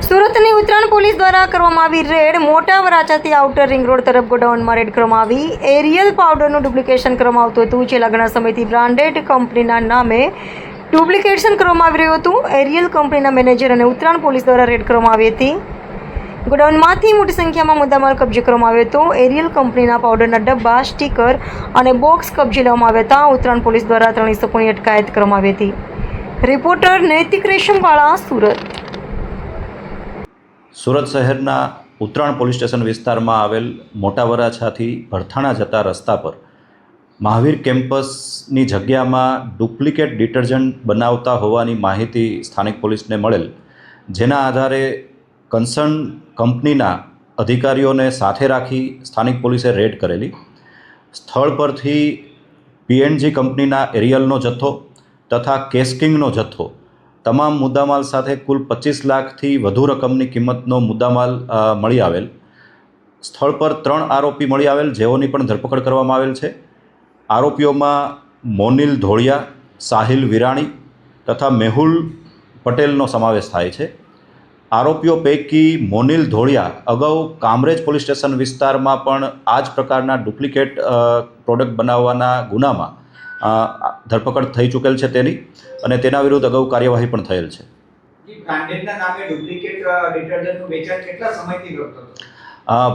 સુરતની ઉત્તરાયણ પોલીસ દ્વારા કરવામાં આવી રેડ. મોટા વરાછાથી આઉટર રિંગ રોડ તરફ ગોડાઉનમાં રેડ કરવામાં આવી. એરિયલ પાવડરનું ડુપ્લિકેશન કરવામાં આવતું હતું. છેલ્લા ઘણા સમયથી બ્રાન્ડેડ કંપનીના નામે ડુપ્લિકેશન કરવામાં આવી રહ્યું હતું. એરિયલ કંપનીના મેનેજર અને ઉત્તરાયણ પોલીસ દ્વારા રેડ કરવામાં આવી હતી. ગોડાઉનમાંથી મોટી સંખ્યામાં મુદ્દામાલ કબજે કરવામાં આવ્યો હતો. એરિયલ કંપનીના પાવડરના ડબ્બા, સ્ટીકર અને બોક્સ કબજે લેવામાં આવ્યા હતા. ઉત્તરાયણ પોલીસ દ્વારા 3 ઇસમોની અટકાયત કરવામાં આવી હતી. રિપોર્ટર નૈતિક રેશમવાળા, સુરત. સુરત શહેરના ઉત્તરાયણ પોલીસ સ્ટેશન વિસ્તારમાં આવેલ મોટા વરાછાથી ભરથાણા જતા રસ્તા પર મહાવીર કેમ્પસની જગ્યામાં ડુપ્લિકેટ ડિટર્જન્ટ બનાવતા હોવાની માહિતી સ્થાનિક પોલીસને મળેલ, જેના આધારે કન્સર્ન કંપનીના અધિકારીઓને સાથે રાખી સ્થાનિક પોલીસે રેડ કરેલી. સ્થળ પરથી પીએનજી કંપનીના એરિયલનો જથ્થો તથા કેસ્કિંગનો જથ્થો, તમામ મુદ્દામાલ સાથે કુલ 25 લાખથી વધુ રકમની કિંમતનો મુદ્દામાલ મળી આવેલ. સ્થળ પર 3 આરોપી મળી આવેલ, જેઓની પણ ધરપકડ કરવામાં આવેલ છે. આરોપીઓમાં મોનિલ ધોળિયા, સાહિલ વિરાણી તથા મેહુલ પટેલનો સમાવેશ થાય છે. આરોપીઓ પૈકી મોનિલ ધોળિયા અગાઉ કામરેજ પોલીસ સ્ટેશન વિસ્તારમાં પણ આ જ પ્રકારના ડુપ્લિકેટ પ્રોડક્ટ બનાવવાના ગુનામાં ધરપકડ થઈ ચૂકેલ છે તેની, અને તેના વિરુદ્ધ અગાઉ કાર્યવાહી પણ થયેલ છે. બ્રાન્ડેડના નામે ડુપ્લિકેટ ડિટર્જન્ટનું વેચાણ કેટલા સમયથી કરતો હતો?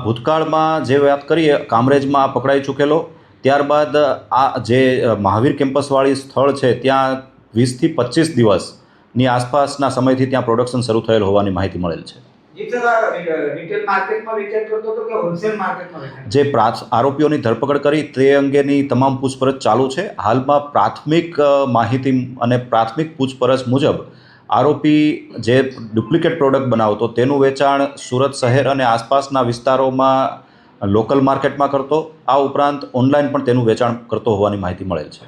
ભૂતકાળમાં જે વાત કરીએ, કામરેજમાં પકડાઈ ચૂકેલો. ત્યારબાદ આ જે મહાવીર કેમ્પસવાળી સ્થળ છે ત્યાં 20 થી 25 દિવસની આસપાસના સમયથી ત્યાં પ્રોડક્શન શરૂ થયેલ હોવાની માહિતી મળેલ છે. રિટેલ માર્કેટમાં વેચાણ કરતો હતો કે હોલસેલ માર્કેટમાં વેચાણ? જે આરોપીઓની ધરપકડ કરી તે અંગેની તમામ પૂછપરછ ચાલુ છે. હાલમાં પ્રાથમિક માહિતી અને પ્રાથમિક પૂછપરછ મુજબ આરોપી જે ડુપ્લિકેટ પ્રોડક્ટ બનાવતો તેનું વેચાણ સુરત શહેર અને આસપાસના વિસ્તારોમાં લોકલ માર્કેટમાં કરતો, આ ઉપરાંત ઓનલાઈન પણ તેનું વેચાણ કરતો હોવાની માહિતી મળેલ છે.